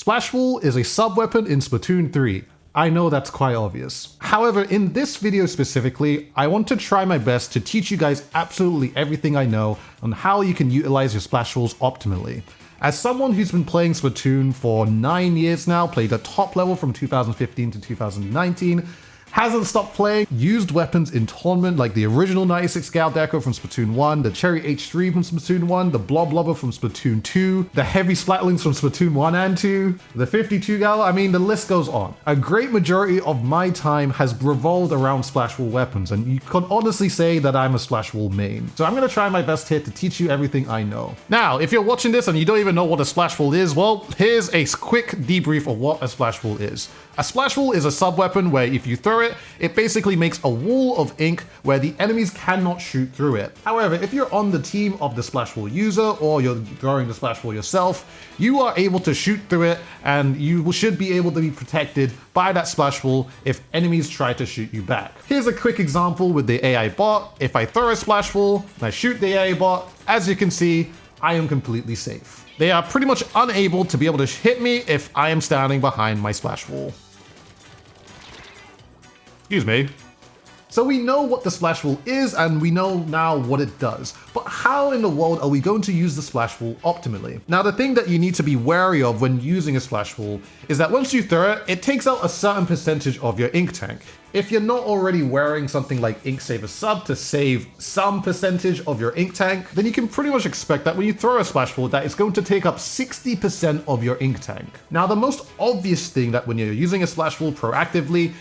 Splash Wall is a sub-weapon in Splatoon 3. I know that's quite obvious. However, in this video specifically, I want to try my best to teach you guys absolutely everything I know on how you can utilize your Splash Walls optimally. As someone who's been playing Splatoon for 9 years now, played at top level from 2015 to 2019, hasn't stopped playing, used weapons in tournament like the original 96 Gal Deco from Splatoon 1, the Cherry H3 from Splatoon 1, the Blob Blubber from Splatoon 2, the Heavy Splatlings from Splatoon 1 and 2, the 52 Gal, I mean the list goes on. A great majority of my time has revolved around Splash Wall weapons, and you can honestly say that I'm a Splash Wall main. So I'm going to try my best here to teach you everything I know. Now, if you're watching this and you don't even know what a Splash Wall is, well, here's a quick debrief of what a Splash Wall is. A Splash Wall is a sub-weapon where if you throw it, it basically makes a wall of ink where the enemies cannot shoot through it. However, if you're on the team of the Splash Wall user or you're throwing the Splash Wall yourself, you are able to shoot through it and you should be able to be protected by that Splash Wall if enemies try to shoot you back. Here's a quick example with the AI bot. If I throw a Splash Wall and I shoot the AI bot, as you can see, I am completely safe. They are pretty much unable to be able to hit me if I am standing behind my Splash Wall. Excuse me. So we know what the Splash Wall is and we know now what it does, but how in the world are we going to use the Splash Wall optimally? Now the thing that you need to be wary of when using a Splash Wall is that once you throw it, it takes out a certain percentage of your ink tank. If you're not already wearing something like Ink Saver Sub to save some percentage of your ink tank, then you can pretty much expect that when you throw a Splash Wall that it's going to take up 60% of your ink tank. Now the most obvious thing that when you're using a Splash Wall proactively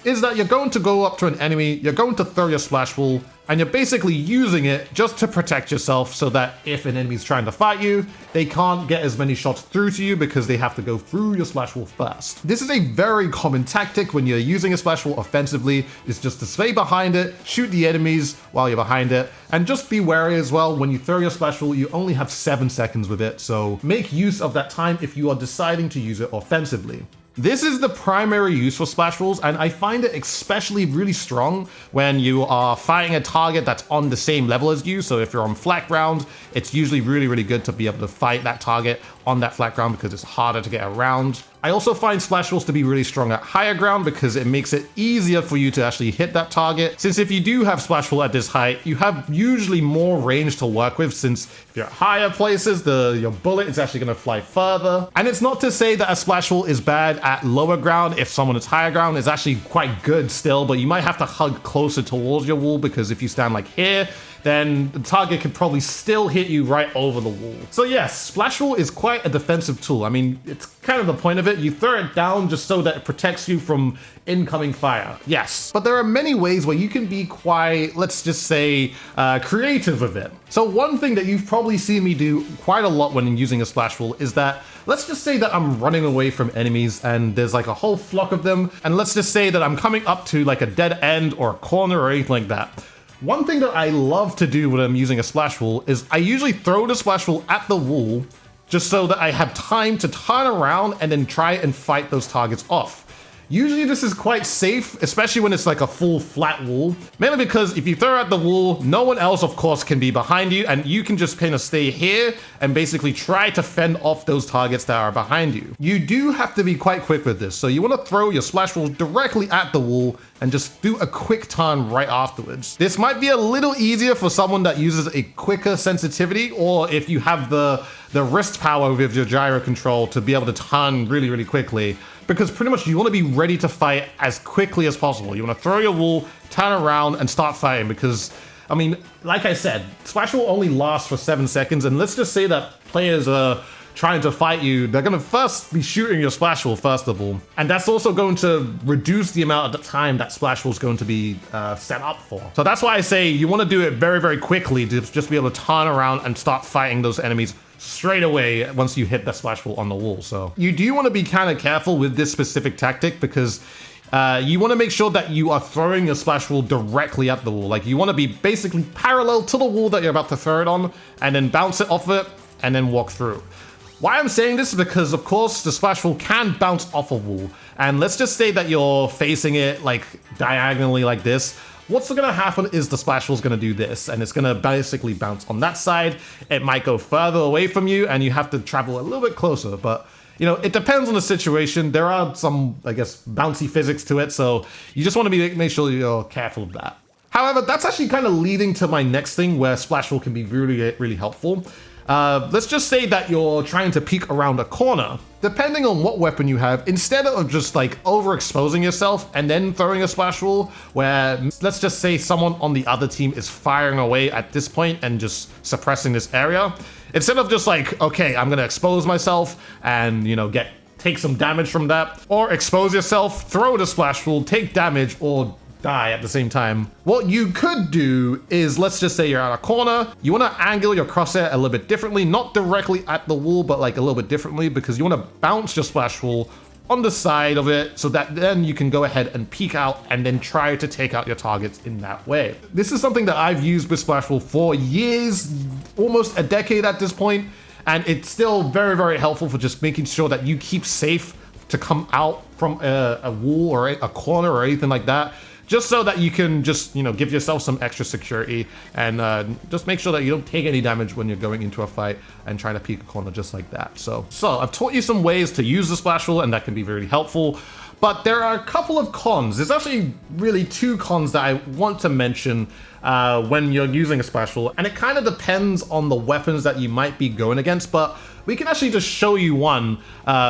is that you're going to go up to an enemy, you're going to throw your Splash Wall, and you're basically using it just to protect yourself so that if an enemy's trying to fight you, they can't get as many shots through to you because they have to go through your Splash Wall first. This is a very common tactic when you're using a Splash Wall offensively, is just to stay behind it, shoot the enemies while you're behind it, and just be wary as well, when you throw your Splash Wall, you only have 7 seconds with it, so make use of that time if you are deciding to use it offensively. This is the primary use for Splash Walls, and I find it especially really strong when you are fighting a target that's on the same level as you. So if you're on flat ground, it's usually really good to be able to fight that target on that flat ground because it's harder to get around. I also find Splash Walls to be really strong at higher ground because it makes it easier for you to actually hit that target. Since if you do have Splash Wall at this height, you have usually more range to work with, since if you're at higher places, your bullet is actually going to fly further. And it's not to say that a Splash Wall is bad at lower ground. If someone is higher ground, it's actually quite good still, but you might have to hug closer towards your wall because if you stand like here, then the target could probably still hit you right over the wall. So yes, Splash Wall is quite a defensive tool. I mean, it's kind of the point of it. You throw it down just so that it protects you from incoming fire. Yes, but there are many ways where you can be quite, let's just say, creative with it. So one thing that you've probably seen me do quite a lot when using a Splash Wall is that, let's just say that I'm running away from enemies and there's like a whole flock of them. And let's just say that I'm coming up to like a dead end or a corner or anything like that. One thing that I love to do when I'm using a Splash Wall is I usually throw the Splash Wall at the wall just so that I have time to turn around and then try and fight those targets off. Usually this is quite safe, especially when it's like a full flat wall, mainly because if you throw at the wall, no one else of course can be behind you and you can just kind of stay here and basically try to fend off those targets that are behind you. You do have to be quite quick with this, so you want to throw your Splash Wall directly at the wall and just do a quick turn right afterwards. This might be a little easier for someone that uses a quicker sensitivity, or if you have the wrist power with your gyro control to be able to turn really quickly, because pretty much you want to be ready to fight as quickly as possible. You want to throw your wall, turn around, and start fighting because, I mean, like I said, Splash Wall only lasts for 7 seconds, and let's just say that players are trying to fight you, they're going to first be shooting your Splash Wall first of all, and that's also going to reduce the amount of time that Splash Wall is going to be set up for. So that's why I say you want to do it very quickly to just be able to turn around and start fighting those enemies straight away once you hit the Splash Wall on the wall. So you do want to be kind of careful with this specific tactic because you want to make sure that you are throwing your Splash Wall directly at the wall. Like you want to be basically parallel to the wall that you're about to throw it on and then bounce it off it and then walk through. Why I'm saying this is because, of course, the Splash Wall can bounce off a wall. And let's just say that you're facing it like diagonally like this. What's going to happen is the Splash Wall is going to do this, and it's going to basically bounce on that side. It might go further away from you, and you have to travel a little bit closer. But you know, it depends on the situation. There are some, I guess, bouncy physics to it, so you just want to make sure you're careful of that. However, that's actually kind of leading to my next thing where Splashful can be really, really helpful. Let's just say that you're trying to peek around a corner. Depending on what weapon you have, instead of just like overexposing yourself and then throwing a Splashful, where let's just say someone on the other team is firing away at this point and just suppressing this area, instead of just like, okay, I'm gonna expose myself and, you know, take some damage from that, or expose yourself, throw the Splashful, take damage, or die at the same time. What you could do is, let's just say you're at a corner, you want to angle your crosshair a little bit differently, not directly at the wall, but like a little bit differently, because you want to bounce your Splashful on the side of it so that then you can go ahead and peek out and then try to take out your targets in that way. This is something that I've used with Splashful for years, almost a decade at this point, and it's still very, very helpful for just making sure that you keep safe to come out from a wall or a corner or anything like that. Just so that you can just, you know, give yourself some extra security and just make sure that you don't take any damage when you're going into a fight and trying to peek a corner just like that. So I've taught you some ways to use the Splashful, and that can be very helpful. But there are a couple of cons. There's actually really two cons that I want to mention when you're using a Splashful, and it kind of depends on the weapons that you might be going against, but we can actually just show you one,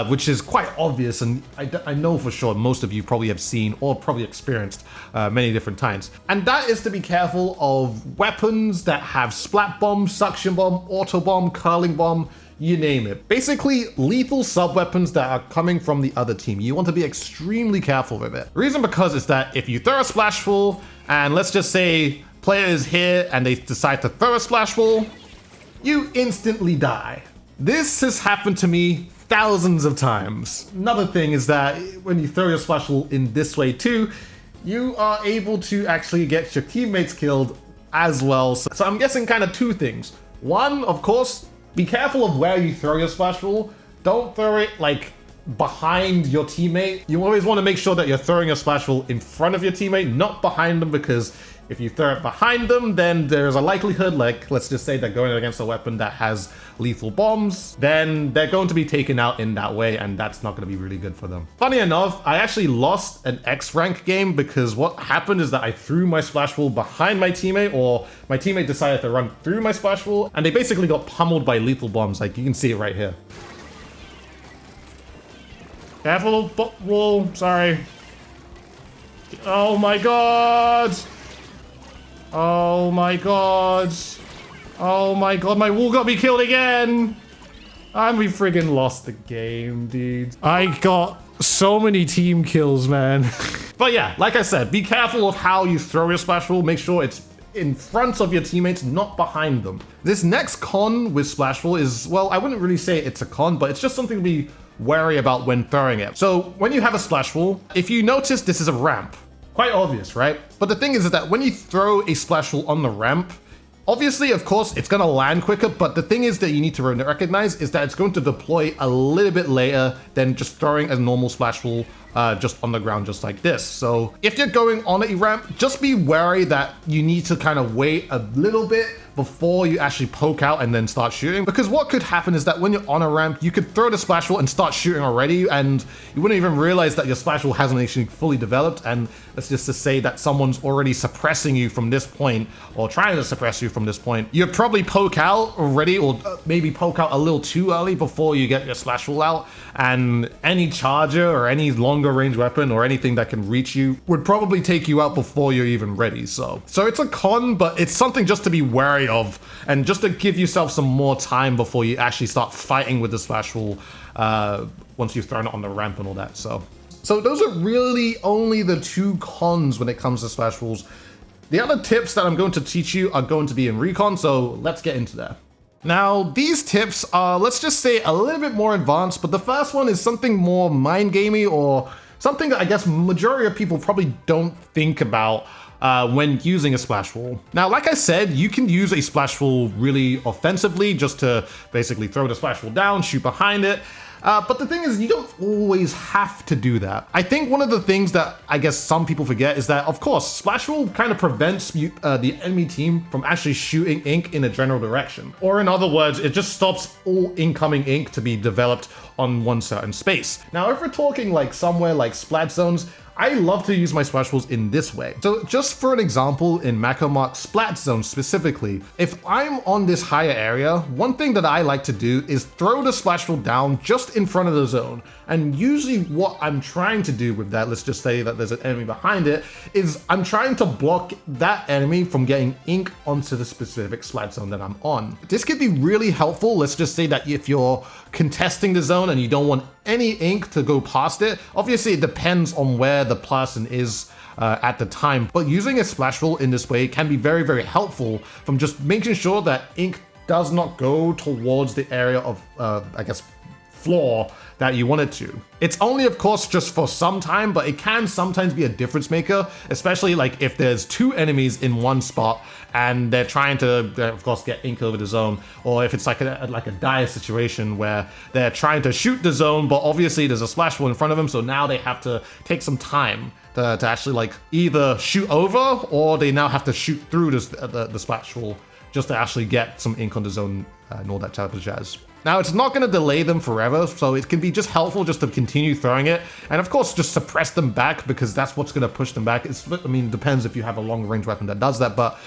which is quite obvious, and I know for sure most of you probably have seen or probably experienced many different times. And that is to be careful of weapons that have Splat Bomb, Suction Bomb, Auto Bomb, Curling Bomb, you name it. Basically, lethal sub-weapons that are coming from the other team. You want to be extremely careful with it. The reason because is that if you throw a Splashful, and let's just say player is here and they decide to throw a Splashful, you instantly die. This has happened to me thousands of times. Another thing is that when you throw your Splashful in this way too, you are able to actually get your teammates killed as well. So I'm guessing kind of two things. One, of course, be careful of where you throw your Splashful. Don't throw it like behind your teammate. You always want to make sure that you're throwing your Splashful in front of your teammate, not behind them, because if you throw it behind them, then there's a likelihood, like, let's just say they're going against a weapon that has lethal bombs, then they're going to be taken out in that way, and that's not going to be really good for them. Funny enough, I actually lost an X rank game because what happened is that I threw my Splashful behind my teammate, or my teammate decided to run through my Splashful, and they basically got pummeled by lethal bombs. Like, you can see it right here. Careful, wall, sorry. Oh my god! Oh my god. Oh my god, my wall got me killed again. And we friggin' lost the game, dude. I got so many team kills, man. But yeah, like I said, be careful of how you throw your Splashful. Make sure it's in front of your teammates, not behind them. This next con with Splashful is, well, I wouldn't really say it's a con, but it's just something to be wary about when throwing it. So when you have a Splashful, if you notice this is a ramp, quite obvious, right? But the thing is that when you throw a Splashful on the ramp, obviously, of course, it's going to land quicker, but the thing is that you need to recognize is that it's going to deploy a little bit later than just throwing a normal Splashful just on the ground just like this. So if you're going on a ramp, just be wary that you need to kind of wait a little bit before you actually poke out and then start shooting, because what could happen is that when you're on a ramp, you could throw the Splashful and start shooting already, and you wouldn't even realize that your Splashful hasn't actually fully developed, and that's just to say that someone's already suppressing you from this point, or trying to suppress you from this point. You'd probably poke out already, or maybe poke out a little too early before you get your Splashful out, and any charger or any longer range weapon or anything that can reach you would probably take you out before you're even ready. So it's a con, but it's something just to be wary of, and just to give yourself some more time before you actually start fighting with the Splashful once you've thrown it on the ramp and all that. So those are really only the two cons when it comes to Splashfuls. The other tips that I'm going to teach you are going to be in Recon, so let's get into that. Now, these tips are, let's just say, a little bit more advanced, but the first one is something more mind gamey, or something that I guess majority of people probably don't think about when using a Splashful. Now, like I said, you can use a Splashful really offensively, just to basically throw the Splashful down, shoot behind it. But the thing is, you don't always have to do that. I think one of the things that I guess some people forget is that, of course, Splash Roll kind of prevents the enemy team from actually shooting ink in a general direction. Or in other words, it just stops all incoming ink to be developed on one certain space. Now, if we're talking like somewhere like Splat Zones, I love to use my Splash Rolls in this way. So just for an example, in Macromark Splat Zone specifically, if I'm on this higher area, one thing that I like to do is throw the Splash Roll down just in front of the zone. And usually what I'm trying to do with that, let's just say that there's an enemy behind it, is I'm trying to block that enemy from getting ink onto the specific Splat Zone that I'm on. This could be really helpful. Let's just say that if you're contesting the zone and you don't want any ink to go past it, obviously it depends on where the person is at the time, but using a Splash Roll in this way can be very, very helpful from just making sure that ink does not go towards the area of, I guess, floor that you want it to. It's only, of course, just for some time, but it can sometimes be a difference maker, especially like if there's two enemies in one spot and they're trying to, of course, get ink over the zone, or if it's like a dire situation where they're trying to shoot the zone, but obviously there's a Splash Roll in front of them, so now they have to take some time to actually like either shoot over, or they now have to shoot through the Splash Roll just to actually get some ink on the zone and all that type of jazz. Now, it's not going to delay them forever, so it can be just helpful just to continue throwing it, and of course just suppress them back, because that's what's going to push them back. I mean, it depends if you have a long range weapon that does that, but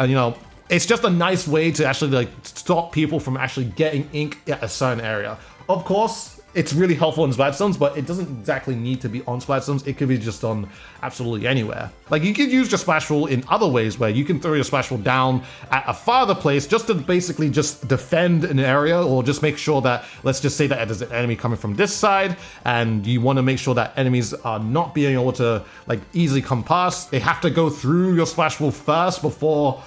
you know, it's just a nice way to actually like stop people from actually getting ink at a certain area. Of course, it's really helpful in Splat Zones, but it doesn't exactly need to be on Splat Zones. It could be just on absolutely anywhere. Like, you could use your Splash Roll in other ways, where you can throw your Splash Roll down at a farther place just to basically just defend an area, or just make sure that, let's just say that there's an enemy coming from this side, and you want to make sure that enemies are not being able to like easily come past. They have to go through your Splash Roll first before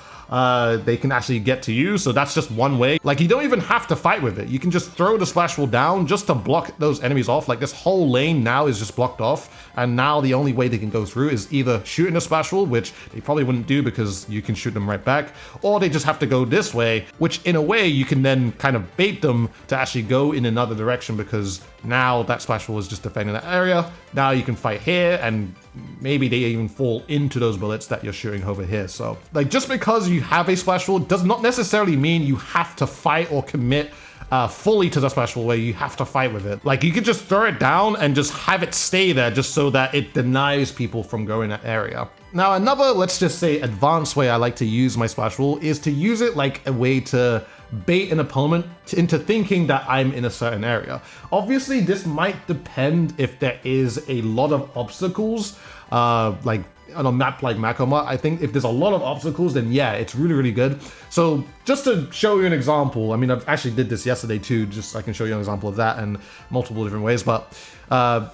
they can actually get to you. So that's just one way. Like, you don't even have to fight with it. You can just throw the Splash Roll down just to block those enemies off. Like, this whole lane now is just blocked off, and now the only way they can go through is either shooting a Splash Roll, which they probably wouldn't do because you can shoot them right back, or they just have to go this way, which in a way you can then kind of bait them to actually go in another direction, because now that Splash Roll is just defending that area. Now you can fight here, and maybe they even fall into those bullets that you're shooting over here. So like, just because you have a Splash Roll does not necessarily mean you have to fight or commit fully to the Splash Roll where you have to fight with it. Like, you could just throw it down and just have it stay there just so that it denies people from going that area. Now, another, let's just say, advanced way I like to use my Splash Roll is to use it like a way to bait an opponent into thinking that I'm in a certain area. Obviously, this might depend if there is a lot of obstacles, like on a map like Macoma. I think if there's a lot of obstacles, then yeah, it's really, really good. So just to show you an example, I mean, I actually did this yesterday too, just so I can show you an example of that in multiple different ways, but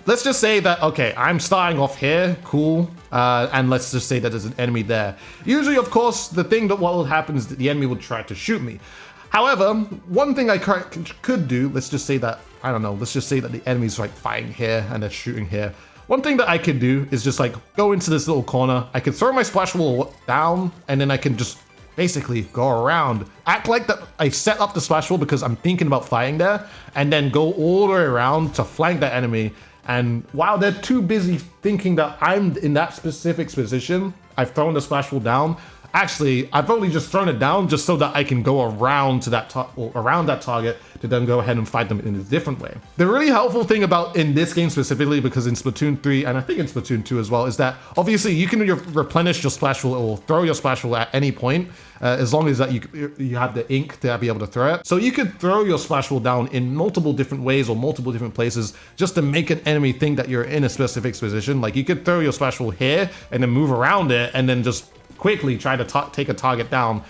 let's just say that, okay, I'm starting off here, cool, and let's just say that there's an enemy there. Usually, of course, the thing that what will happen is that the enemy will try to shoot me. However, one thing I could do, let's just say that, I don't know, let's just say that the enemy's like fighting here and they're shooting here. One thing that I could do is just like go into this little corner. I could throw my Splash Roll down, and then I can just basically go around, act like that I set up the Splash Roll because I'm thinking about fighting there, and then go all the way around to flank that enemy. And while they're too busy thinking that I'm in that specific position, I've thrown the Splash Roll down. Actually, I've only just thrown it down just so that I can go around to that around that target to then go ahead and fight them in a different way. The really helpful thing about in this game specifically, because in Splatoon 3 and I think in Splatoon 2 as well, is that obviously you can replenish your Splash Roll or throw your Splash Roll at any point, as long as that you have the ink to be able to throw it. So you could throw your Splash Roll down in multiple different ways or multiple different places just to make an enemy think that you're in a specific position. Like, you could throw your Splash Roll here and then move around it and then just quickly try to take a target down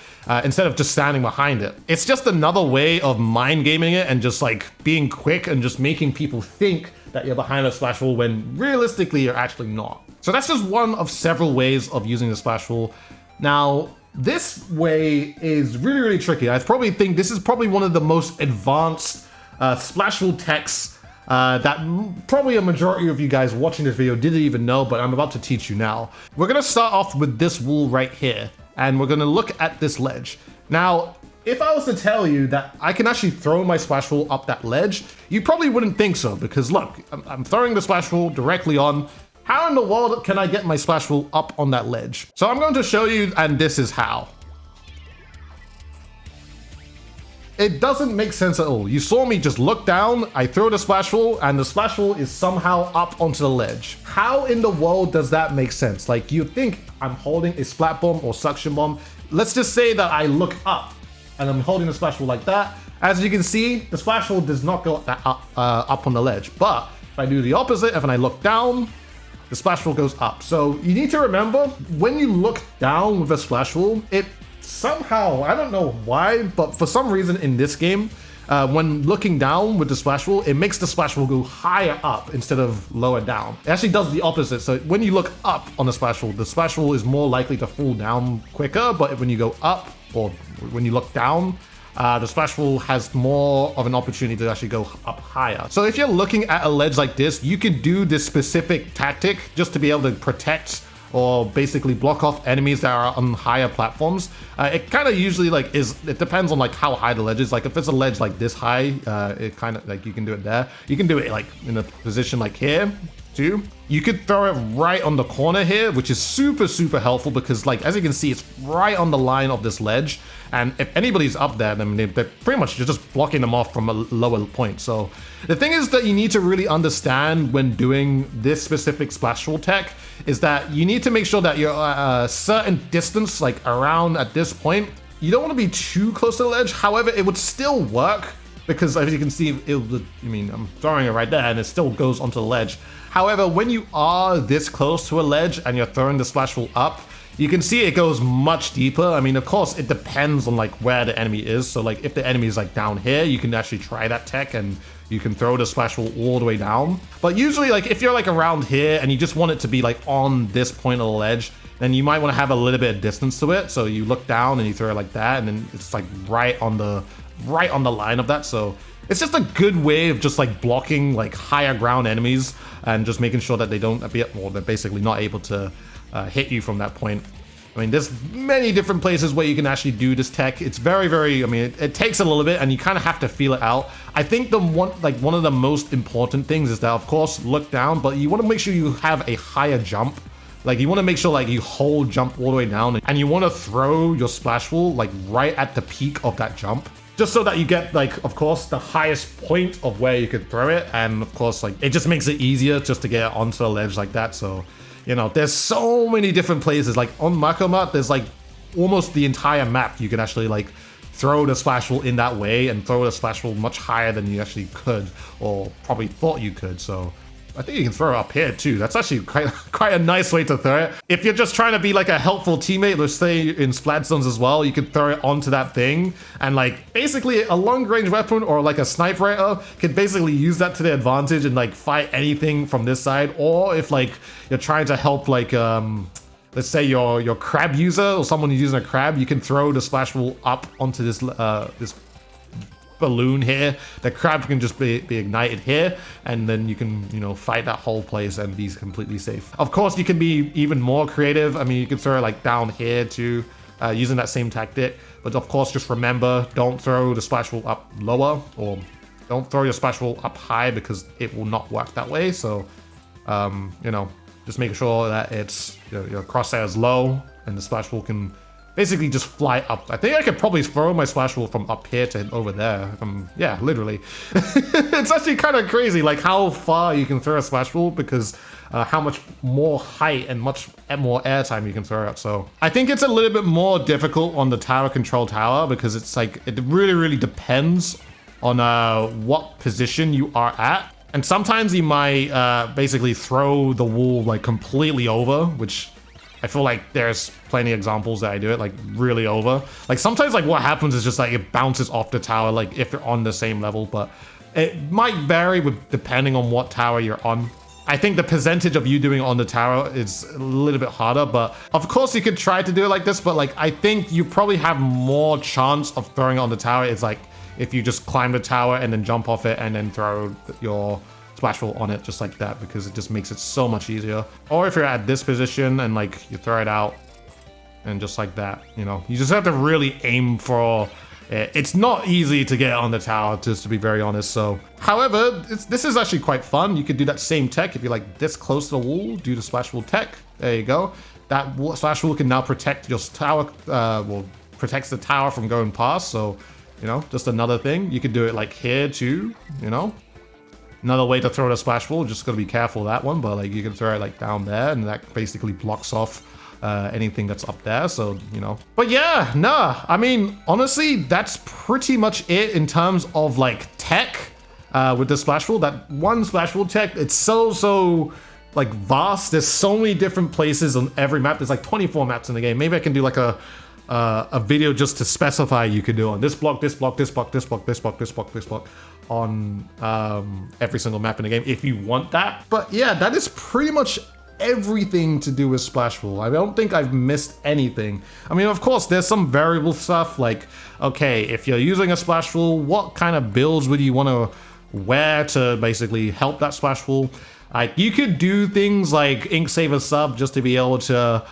instead of just standing behind it. It's just another way of mind gaming it and just like being quick and just making people think that you're behind a Splash Roll when realistically you're actually not. So that's just one of several ways of using the Splash Roll. Now, this way is really, really tricky. I probably think this is probably one of the most advanced Splash Roll techs that probably a majority of you guys watching this video didn't even know, but I'm about to teach you now. We're gonna start off with this wall right here, and we're gonna look at this ledge. Now, if I was to tell you that I can actually throw my splash wall up that ledge, you probably wouldn't think so, because look, I'm throwing the splash wall directly on. How in the world can I get my splash wall up on that ledge? So I'm going to show you, and this is how. It doesn't make sense at all. You saw me just look down, I throw the splash wall, and the splash wall is somehow up onto the ledge. How in the world does that make sense? Like, you think I'm holding a splat bomb or suction bomb. Let's just say that I look up and I'm holding the splash wall like that. As you can see, the splash wall does not go that up on the ledge. But if I do the opposite, if I look down, the splash wall goes up. So you need to remember, when you look down with a splash wall, it somehow, I don't know why, but for some reason in this game, when looking down with the splash wall, it makes the splash wall go higher up instead of lower down. It actually does the opposite. So when you look up on the splash wall is more likely to fall down quicker. But when you go up, or when you look down, the splash wall has more of an opportunity to actually go up higher. So if you're looking at a ledge like this, you can do this specific tactic just to be able to protect or basically block off enemies that are on higher platforms. It kind of usually like it depends on like how high the ledge is. Like if it's a ledge like this high, it kind of like you can do it there. You can do it like in a position like here too. You could throw it right on the corner here, which is super, super helpful because like, as you can see, it's right on the line of this ledge. And if anybody's up there, then they're pretty much just blocking them off from a lower point. So the thing is that you need to really understand when doing this specific splash wall tech is that you need to make sure that you're a certain distance, like around at this point. You don't want to be too close to the ledge. However, it would still work because as you can see, I'm throwing it right there and it still goes onto the ledge. However, when you are this close to a ledge and you're throwing the splash wall up, you can see it goes much deeper. I mean, of course, it depends on like where the enemy is. So like if the enemy is like down here, you can actually try that tech and you can throw the splash wall all the way down. But usually like if you're like around here and you just want it to be like on this point of the ledge, then you might want to have a little bit of distance to it. So you look down and you throw it like that, and then it's like right on the line of that. So it's just a good way of just like blocking like higher ground enemies and just making sure that they don't appear, or they're basically not able to hit you from that point. I mean, there's many different places where you can actually do this tech. It's very, very, I mean, it takes a little bit and you kind of have to feel it out. I think one of the most important things is that, of course, look down, but you want to make sure you have a higher jump. Like you want to make sure like you hold jump all the way down, and you want to throw your splash wall like right at the peak of that jump. Just so that you get like, of course, the highest point of where you could throw it. And of course, like it just makes it easier just to get onto the ledge like that. So, you know, there's so many different places. Like on Makomat, there's like almost the entire map. You can actually like throw the splash wall in that way and throw the splash wall much higher than you actually could or probably thought you could. So I think you can throw it up here too. That's actually quite a nice way to throw it. If you're just trying to be like a helpful teammate, let's say in Splatoon as well, you can throw it onto that thing, and like basically a long range weapon or like a sniper can basically use that to their advantage and like fight anything from this side. Or if like you're trying to help like let's say your crab user or someone who's using a crab, you can throw the splash wall up onto this this balloon here. The crab can just be ignited here, and then you can, you know, fight that whole place and be completely safe. Of course, you can be even more creative. I mean, you can throw it like down here too, using that same tactic. But of course, just remember, don't throw the splash wall up lower, or don't throw your splash wall up high because it will not work that way. So, you know, just make sure that it's your crosshair is low and the splash wall can basically just fly up. I think I could probably throw my splash wall from up here to over there. Yeah, literally. It's actually kind of crazy, like how far you can throw a splash wall because how much more height and much more airtime you can throw it. So I think it's a little bit more difficult on the tower control tower because it's like, it really, really depends on what position you are at. And sometimes you might basically throw the wall like completely over, which I feel like there's plenty of examples that I do it like really over. Like sometimes like what happens is just like it bounces off the tower, like if you're on the same level, but it might vary with depending on what tower you're on. I think the percentage of you doing it on the tower is a little bit harder, but of course you could try to do it like this, but like I think you probably have more chance of throwing it on the tower. It's like if you just climb the tower and then jump off it and then throw your splash wall on it just like that, because it just makes it so much easier. Or if you're at this position and like you throw it out and just like that, you know, you just have to really aim for it's not easy to get on the tower, just to be very honest. So, however, this is actually quite fun. You could do that same tech if you're like this close to the wall, do the splash wall tech. There you go. That splash wall can now protect your tower, well, protects the tower from going past. So, you know, just another thing. You could do it like here too, you know. Another way to throw the splash wall, just gotta be careful of that one, but like you can throw it like down there and that basically blocks off anything that's up there, so, you know. But yeah, nah, I mean, honestly, that's pretty much it in terms of like tech with the splash wall. That one splash wall tech, it's so like vast. There's so many different places on every map. There's like 24 maps in the game. Maybe I can do like a video just to specify you could do on this block, this block, this block, this block, this block, this block, this block on every single map in the game if you want that. But yeah, that is pretty much everything to do with splash wall. I don't think I've missed anything. I mean, of course, there's some variable stuff like, okay, if you're using a splash wall, what kind of builds would you want to wear to basically help that splash wall? Like, you could do things like ink saver sub just to be able to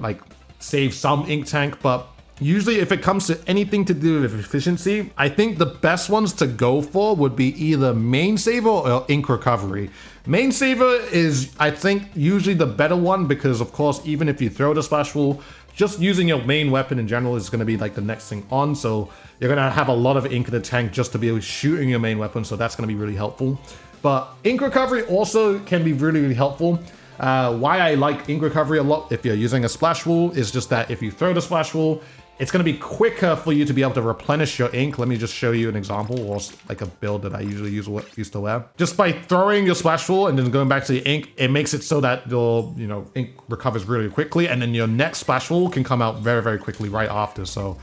like save some ink tank, but usually if it comes to anything to do with efficiency, I think the best ones to go for would be either main saver or ink recovery. Main saver is, I think, usually the better one because, of course, even if you throw the splash wall, just using your main weapon in general is going to be like the next thing on. So you're going to have a lot of ink in the tank just to be shooting your main weapon. So that's going to be really helpful. But ink recovery also can be really helpful. Why I like ink recovery a lot if you're using a splash wall is just that if you throw the splash wall, it's going to be quicker for you to be able to replenish your ink. Let me just show you an example, or like a build that I usually used to wear. Just by throwing your splash wall and then going back to the ink, it makes it so that your ink recovers really quickly, and then your next splash wall can come out very quickly right after. So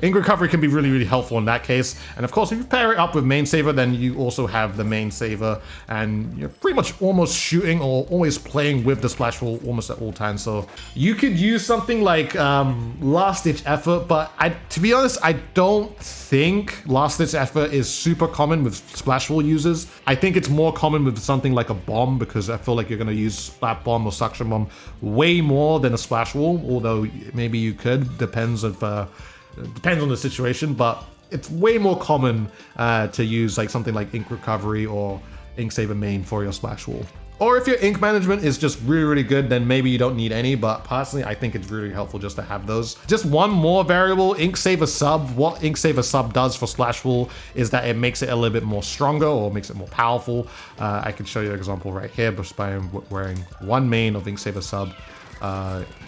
ink recovery can be really helpful in that case. And of course, if you pair it up with main saver, then you also have the main saver, and you're pretty much almost shooting or always playing with the splash wall almost at all times. So you could use something like last ditch effort, but to be honest, I don't think last ditch effort is super common with splash wall users. I think it's more common with something like a bomb, because I feel like you're going to use splat bomb or suction bomb way more than a splash wall, although maybe you could, depends on the situation, but it's way more common to use like something like ink recovery or ink saver main for your splash wall. Or if your ink management is just really good, then maybe you don't need any, but personally, I think it's really helpful just to have those. Just one more variable, ink saver sub. What ink saver sub does for splash wall is that it makes it a little bit more stronger or makes it more powerful. I can show you an example right here just by wearing one main of ink saver sub.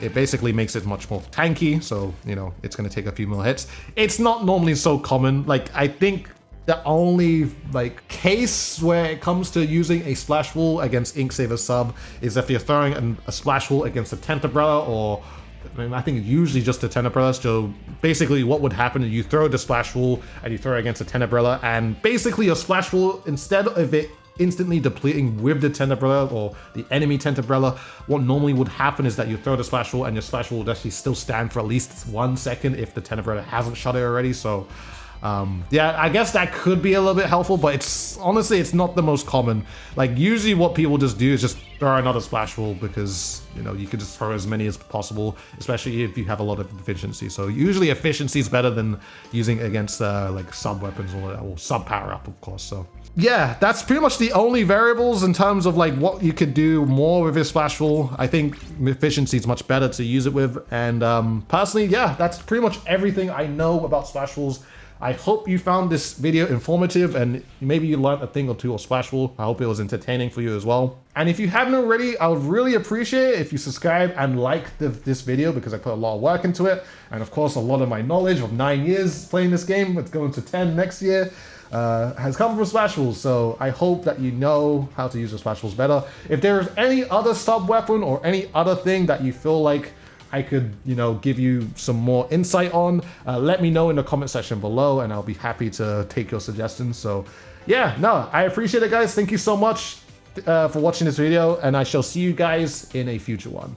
It basically makes it much more tanky, so it's going to take a few more hits. It's not normally so common. Like, I think the only like case where it comes to using a splash wall against ink saver sub is if you're throwing a splash wall against a tent umbrella, or I think usually just a tent umbrella. So basically what would happen is you throw the splash wall and you throw it against a tent umbrella, and basically your splash wall, instead of it instantly depleting with the tent umbrella or the enemy tent umbrella, what normally would happen is that you throw the splash wall and your splash wall would actually still stand for at least 1 second if the tent umbrella hasn't shot it already. So yeah, I guess that could be a little bit helpful, but it's not the most common. Like, usually what people just do is just throw another splash wall, because you could just throw as many as possible, especially if you have a lot of efficiency. So usually efficiency is better than using against like sub weapons or sub power up, of course. So yeah, that's pretty much the only variables in terms of like what you could do more with your splash wall. I think efficiency is much better to use it with, and personally, yeah, that's pretty much everything I know about splash walls. I hope you found this video informative and maybe you learned a thing or two of splash wall. I hope it was entertaining for you as well. And if you haven't already, I would really appreciate it if you subscribe and like this video, because I put a lot of work into it. And of course, a lot of my knowledge of 9 years playing this game, it's going to 10 next year, has come from splash walls. So I hope that you know how to use the splash walls better. If there is any other sub weapon or any other thing that you feel like I could, give you some more insight on, let me know in the comment section below, and I'll be happy to take your suggestions. So yeah, no, I appreciate it, guys. Thank you so much for watching this video, and I shall see you guys in a future one.